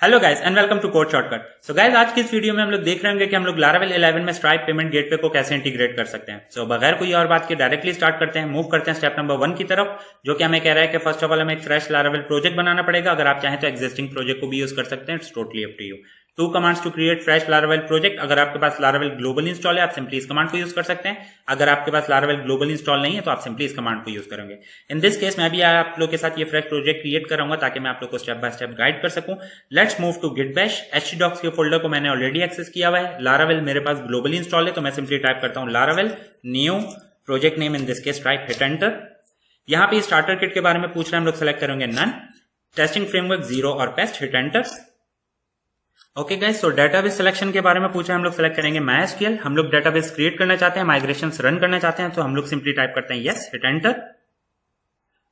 Hello guys and welcome to code shortcut. So guys आज की इस वीडियो में हम लोग देख रहे होंगे कि हम लोग Laravel 11 में स्ट्राइप पेमेंट गेटवे को कैसे इंटीग्रेट कर सकते हैं। सो बगैर कोई और बात के डायरेक्टली स्टार्ट करते हैं, मूव करते हैं स्टेप नंबर 1 की तरफ, जो कि हमें कह रहा है कि फर्स्ट ऑफ ऑल हमें एक फ्रेश Laravel प्रोजेक्ट बनाना पड़ेगा। अगर आप चाहें तो एक्जिस्टिंग प्रोजेक्ट को भी यूज कर सकते हैं, it's totally up to you. 2 commands to create fresh Laravel project. अगर आपके पास Laravel ग्लोबल इंस्टॉल है आप सिंपली इस कमांड को यूज कर सकते हैं। अगर आपके पास Laravel ग्लोबल इंस्टॉल नहीं है तो आप सिंपली इस कमांड को यूज करेंगे। इन दिस केस मैं भी आप लोग के साथ ये फ्रेश प्रोजेक्ट क्रिएट कराऊंगा ताकि मैं आप लोग को स्टेप बाय स्टेप गाइड कर सकूं। Let's move to Git Bash. htdocs के फोल्डर को मैंने ऑलरेडी एक्सेस किया हुआ है। Laravel मेरे पास ग्लोबल इंस्टॉल है तो मैं सिंपली टाइप करता हूं Laravel new project name, in this case stripe, hit enter. यहाँ पे स्टार्टर किट के बारे में पूछ रहे हैं, हम लोग सेलेक्ट करेंगे नन। टेस्टिंग फ्रेमवर्क 0 और paste, hit enter. Okay guys, सो डेटाबेस सिलेक्शन के बारे में पूछा है, हम लोग सेलेक्ट करेंगे MySQL। हम लोग डेटाबेस क्रिएट करना चाहते हैं, माइग्रेशंस रन करना चाहते हैं, तो हम लोग सिंपली टाइप करते हैं yes, hit enter.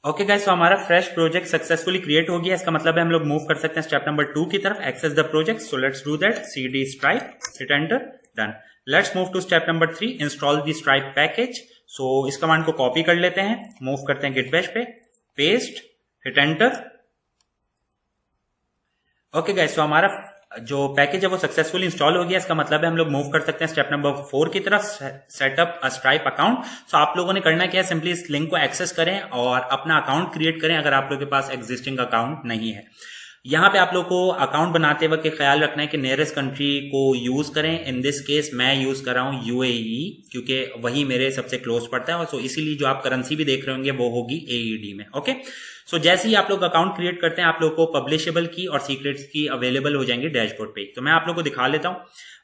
Okay guys, so हमारा फ्रेश प्रोजेक्ट सक्सेसफुली क्रिएट हो गया। इसका मतलब है हम लोग मूव कर सकते हैं स्टेप नंबर 2 की तरफ, access the project. So let's do that, cd stripe, hit enter, done. Let's move to step number 3, install the Stripe package. So इस कमांड को कॉपी कर लेते हैं, मूव करते हैं गिट बैश पे, paste, hit enter. Okay guys, so हमारा जो पैकेज है वो सक्सेसफुली इंस्टॉल हो गया। इसका मतलब है हम लोग मूव कर सकते हैं स्टेप नंबर 4 की तरफ, सेटअप अ स्ट्राइप अकाउंट। सो आप लोगों ने करना क्या है, सिंपली इस लिंक को एक्सेस करें और अपना अकाउंट क्रिएट करें अगर आप लोगों के पास एग्जिस्टिंग अकाउंट नहीं है। यहाँ पे आप लोग को अकाउंट बनाते वक्त ख्याल रखना है कि नियरेस्ट कंट्री को यूज करें। इन दिस केस मैं यूज कर रहा हूँ UAE, क्योंकि वही मेरे सबसे क्लोज पड़ता है। और सो इसीलिए जो आप करेंसी भी देख रहे होंगे वो होगी AED में। ओके, सो जैसे ही आप लोग अकाउंट क्रिएट करते हैं आप लोग को पब्लिशेबल की और सीक्रेट्स की अवेलेबल हो जाएंगे डैशबोर्ड पे। तो मैं आप लोग को दिखा लेता हूँ।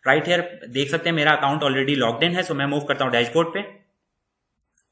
राइट हियर देख सकते हैं मेरा अकाउंट ऑलरेडी लॉग्ड इन है। सो मैं मूव करता हूँ डैशबोर्ड पे।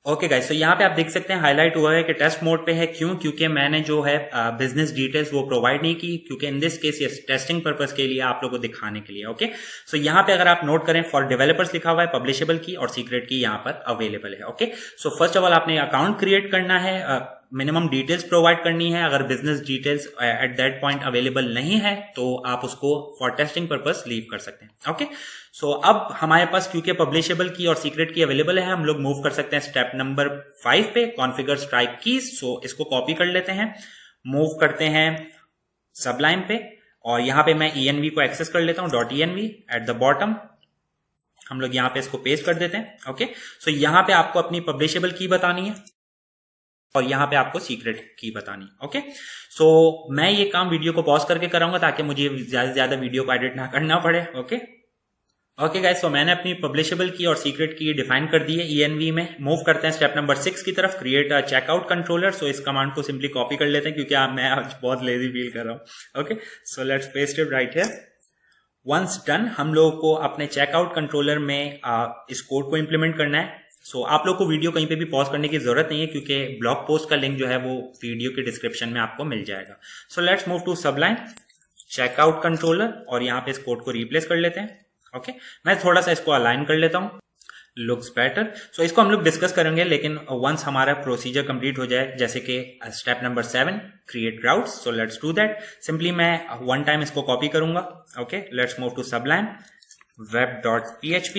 ओके गाइस, तो यहाँ पे आप देख सकते हैं हाईलाइट हुआ है कि टेस्ट मोड पे है। क्यों? क्योंकि मैंने जो है बिजनेस डिटेल्स वो प्रोवाइड नहीं की, क्योंकि इन दिस केस ये टेस्टिंग पर्पस के लिए आप लोगों को दिखाने के लिए। ओके, सो यहाँ पे अगर आप नोट करें फॉर डेवलपर्स लिखा हुआ है, पब्लिशेबल की और सीक्रेट की यहाँ पर अवेलेबल है। Okay, so first of all आपने अकाउंट क्रिएट करना है, मिनिमम डिटेल्स प्रोवाइड करनी है। अगर business details at that point available नहीं है तो आप उसको फॉर टेस्टिंग पर्पस लीव कर सकते हैं। ओके, सो अब हमारे पास क्योंकि पब्लिशेबल की और सीक्रेट की अवेलेबल है, हम लोग मूव कर सकते हैं स्टेप नंबर 5 पे, कॉन्फ़िगर स्ट्राइप कीज। सो इसको कॉपी कर लेते हैं, मूव करते हैं सबलाइम पे और यहाँ पे मैं env को एक्सेस कर लेता हूँ, .env एट द बॉटम। हम लोग यहाँ पे इसको पेस्ट कर देते हैं। ओके, सो यहाँ पे आपको अपनी पब्लिशेबल की बतानी है और यहाँ पे आपको सीक्रेट की बतानी है। ओके, सो मैं ये काम वीडियो को पॉज करके कराऊंगा ताकि मुझे ज्यादा से ज्यादा वीडियो को एडिट ना करना पड़े। ओके गाइस, सो मैंने अपनी पब्लिशेबल की और सीक्रेट की डिफाइन कर दी है env में। मूव करते हैं स्टेप नंबर 6 की तरफ, क्रिएट अ चेकआउट कंट्रोलर। सो इस कमांड को सिंपली कॉपी कर लेते हैं क्योंकि मैं आज बहुत लेजी फील कर रहा हूँ। Okay, so let's paste it right here. Once done, हम लोगों को अपने चेकआउट कंट्रोलर में इस कोड को इंप्लीमेंट करना है। सो आप लोग को वीडियो कहीं पे भी पॉज करने की जरूरत नहीं है क्योंकि ब्लॉग पोस्ट का लिंक जो है वो वीडियो के डिस्क्रिप्शन में आपको मिल जाएगा। So let's move to Sublime checkout controller और यहाँ पे इस कोड को रिप्लेस कर लेते हैं। ओके, मैं थोड़ा सा इसको अलाइन कर लेता हूँ, लुक्स बेटर। सो इसको हम लोग डिस्कस करेंगे लेकिन वंस हमारा प्रोसीजर कंप्लीट हो जाए, जैसे कि step number 7 create routes. So let's do that. Simply मैं वन टाइम इसको कॉपी करूंगा। Okay, let's move to sublime web.php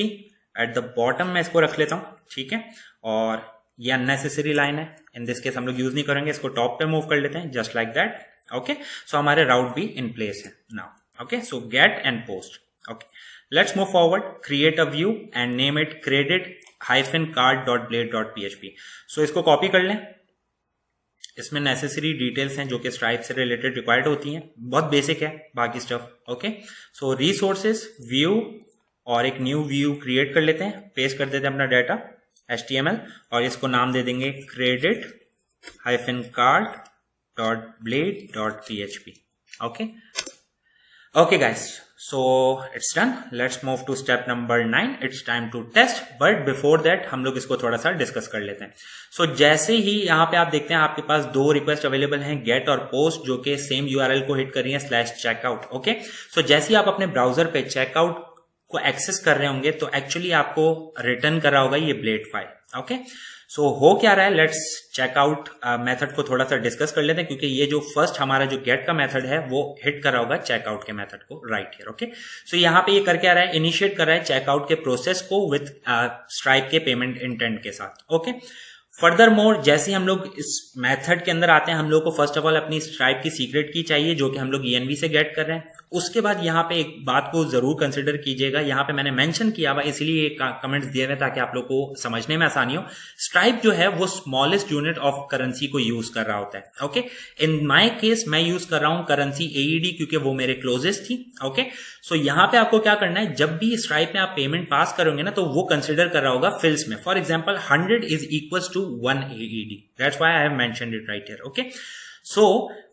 at the bottom में इसको रख लेता हूँ। ठीक है, और ये अननेसेसरी लाइन है, इन दिस केस हम लोग यूज नहीं करेंगे। इसको टॉप पे मूव कर लेते हैं जस्ट लाइक दैट। ओके, सो हमारे राउट भी इन प्लेस है now. Okay, so gate and post. Okay, let's move forward, create a view and name it credit-card.blade.php। so इसको कॉपी कर लें। इसमें नेसेसरी डिटेल्स हैं जो कि स्ट्राइप से रिलेटेड रिक्वायर्ड होती हैं, बहुत बेसिक है बाकी स्टफ। ओके, सो रिसोर्सेज, व्यू और एक न्यू व्यू क्रिएट कर लेते हैं, पेस्ट कर देते हैं अपना डाटा HTML और इसको नाम दे देंगे credit-card.blade.php। Okay, okay guys, so it's done. Let's move to step number 9. It's time to test, but before that हम लोग इसको थोड़ा सा डिस्कस कर लेते हैं। so जैसे ही यहाँ पे आप देखते हैं आपके पास 2 रिक्वेस्ट अवेलेबल हैं, गेट और पोस्ट, जो कि सेम URL को हिट कर रही है /checkout। ओके, सो जैसे ही आप अपने ब्राउजर पे चेकआउट को एक्सेस कर रहे होंगे तो एक्चुअली आपको रिटर्न कर रहा होगा ये ब्लेड फाइल। ओके, सो हो क्या रहा है, लेट्स चेकआउट मेथड को थोड़ा सा डिस्कस कर लेते हैं क्योंकि ये जो फर्स्ट हमारा जो गेट का मेथड है वो हिट कर रहा होगा चेकआउट के मेथड को राइट हियर। ओके, सो यहाँ पे ये करके आ रहा है, इनिशिएट कर रहा है चेकआउट के प्रोसेस को विथ स्ट्राइप के पेमेंट इंटेंट के साथ। ओके, फर्दर मोर जैसे ही हम लोग इस मेथड के अंदर आते हैं, हम लोग को फर्स्ट ऑफ ऑल अपनी स्ट्राइप की सीक्रेट की चाहिए जो कि हम लोग ENV से गेट कर रहे हैं। उसके बाद यहाँ पे एक बात को जरूर कंसिडर कीजिएगा, यहाँ पे मैंने मेंशन किया हुआ इसीलिए कमेंट्स दिए हुए ताकि आप लोग को समझने में आसानी हो। स्ट्राइप जो है वो स्मॉलेस्ट यूनिट ऑफ करेंसी को यूज कर रहा होता है। ओके, इन माय केस मैं यूज कर रहा हूं करेंसी AED क्योंकि वो मेरे क्लोजेस्ट थी। ओके, सो यहाँ पे आपको क्या करना है, जब भी स्ट्राइप में आप पेमेंट पास करोगे ना तो वो कंसिडर कर रहा होगा फिल्स में। For example 100 is equal to 1 AED, that's why I have mentioned it right here. Okay, so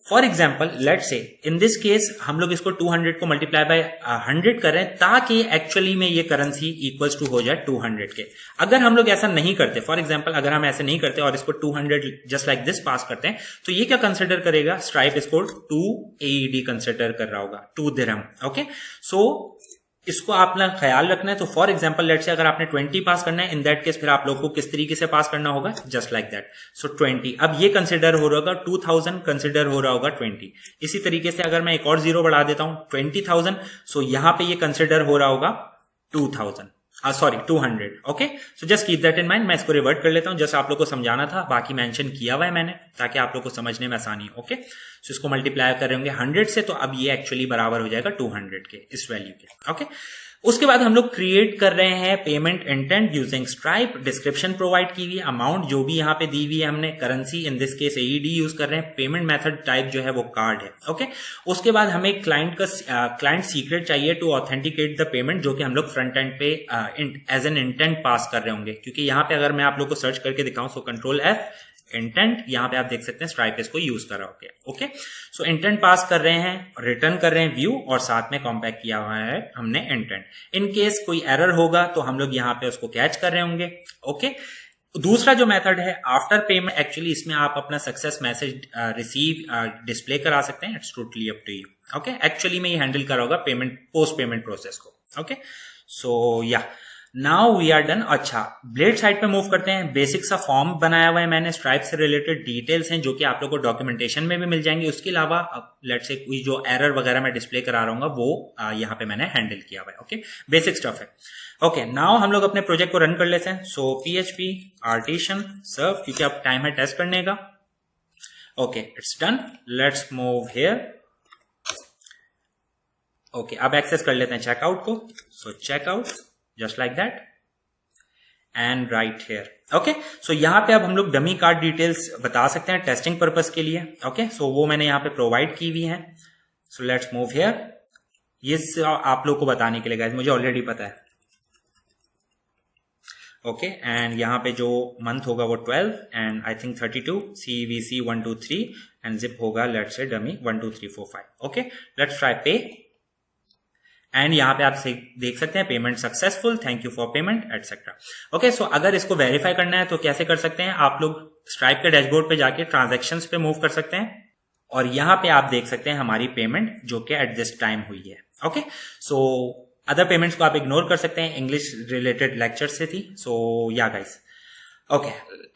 for example let's say in this case हम लोग इसको 200 को मल्टीप्लाई बाय 100 करें ताकि एक्चुअली में ये करेंसी इक्वल्स टू हो जाए 200 के। अगर हम लोग ऐसा नहीं करते, फॉर एग्जाम्पल अगर हम ऐसे नहीं करते और इसको 200 जस्ट लाइक दिस पास करते हैं, तो ये क्या कंसिडर करेगा, स्ट्राइप इसको 2 AED कंसिडर कर रहा होगा, 2 दिरहम। ओके, सो इसको आपने ख्याल रखना है। तो फॉर एग्जाम्पल लेट्स से अगर आपने 20 पास करना है, इन दैट केस फिर आप लोग को किस तरीके से पास करना होगा, जस्ट लाइक दैट। सो 20, अब ये कंसिडर हो रहा होगा 2000 कंसिडर हो रहा होगा 20। इसी तरीके से अगर मैं एक और जीरो बढ़ा देता हूं 20,000, सो यहां पे ये कंसिडर हो रहा होगा 2000 200। Okay, so just keep that in mind. मैं इसको रिवर्ट कर लेता हूं, जस्ट आप लोग को समझाना था, बाकी मेंशन किया हुआ है मैंने ताकि आप लोग को समझने में आसानी हो। ओके, सो इसको मल्टीप्लाई करेंगे 100 से, तो अब ये एक्चुअली बराबर हो जाएगा 200 के, इस वैल्यू के। ओके, उसके बाद हम लोग क्रिएट कर रहे हैं payment intent using stripe. Description provide की हुई, अमाउंट जो भी यहाँ पे दी हुई है हमने, currency in this case AED use कर रहे हैं, पेमेंट मेथड टाइप जो है वो कार्ड है। ओके, उसके बाद हमें क्लाइंट सीक्रेट चाहिए टू ऑथेंटिकेट द पेमेंट, जो कि हम लोग फ्रंट एंड पे एज एन इंटेंट पास कर रहे होंगे। क्योंकि यहाँ पे अगर मैं आप लोग को सर्च करके दिखाऊं, सो Ctrl+F इंटेंट, यहां पे आप देख सकते हैं स्ट्राइप इसको यूज कर रहा होगा। ओके, सो इंटेंट पास कर रहे हैं, रिटर्न कर रहे हैं व्यू, और साथ में कॉम्पैक्ट किया हुआ है हमने इंटेंट। इन केस कोई एरर होगा तो हम लोग यहाँ पे उसको कैच कर रहे होंगे। ओके, दूसरा जो मेथड है आफ्टर पेमेंट, एक्चुअली इसमें आप अपना सक्सेस मैसेज रिसीव डिस्प्ले करा सकते हैं, it's totally up to you. Okay, actually में ये हैंडल करा होगा पेमेंट पोस्ट पेमेंट प्रोसेस को। ओके, सो या नाउ वी आर डन। अच्छा, ब्लेड साइड पे मूव करते हैं। बेसिक सा फॉर्म बनाया हुआ है मैंने, स्ट्राइप से रिलेटेड डिटेल्स हैं जो कि आप लोग को डॉक्यूमेंटेशन में भी मिल जाएंगे। उसके अलावा लेट्स से कोई जो एरर वगैरह मैं डिस्प्ले करा रहा हूँ वो यहाँ पे मैंने हैंडल किया हुआ है। ओके, बेसिक स्टफ है। ओके, नाउ हम लोग अपने प्रोजेक्ट को रन कर लेते हैं। सो PHP आर्टिशन सर्व, क्योंकि अब टाइम है टेस्ट करने का। Okay, it's done, let's move here. Okay, अब एक्सेस कर लेते हैं चेकआउट को। So checkout just like that and right here. Okay, so यहाँ पे अब हम लोग डमी कार्ड डिटेल्स बता सकते हैं टेस्टिंग पर्पस के लिए। ओके, सो वो मैंने यहाँ पे प्रोवाइड की हुई है। सो लेट्स मूव हियर। ये आप लोग को बताने के लिए गाइस, मुझे ऑलरेडी पता है। ओके, एंड यहाँ पे जो मंथ होगा वो 12 and I think 32, CVC 1 2 3 and zip होगा let's say dummy 1 2 3 4 5। Okay, let's try pay, and यहाँ पे आप देख सकते हैं payment successful, thank you for payment etcetera. Okay, so अगर इसको वेरीफाई करना है तो कैसे कर सकते हैं, आप लोग स्ट्राइप के डैशबोर्ड पे जाके ट्रांजैक्शंस पे मूव कर सकते हैं, और यहाँ पे आप देख सकते हैं हमारी पेमेंट जो कि एट दिस टाइम हुई है। ओके, सो अदर पेमेंट्स को आप इग्नोर कर सकते हैं, इंग्लिश रिलेटेड लेक्चर से थी। सो या guys, okay,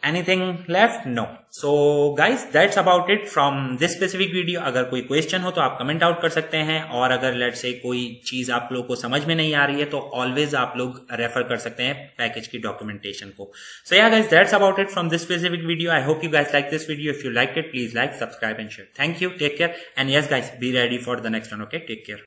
anything left? No. So guys, that's about it from this specific video. अगर कोई क्वेश्चन हो तो आप कमेंट आउट कर सकते हैं, और अगर लेट्स से कोई चीज आप लोग को समझ में नहीं आ रही है तो ऑलवेज आप लोग रेफर कर सकते हैं पैकेज की डॉक्यूमेंटेशन को। So yeah guys, that's about it from this specific video. I hope you guys like this video. If you liked it, please like, subscribe and share. Thank you, take care, and yes guys, be ready for the next one. Okay, take care.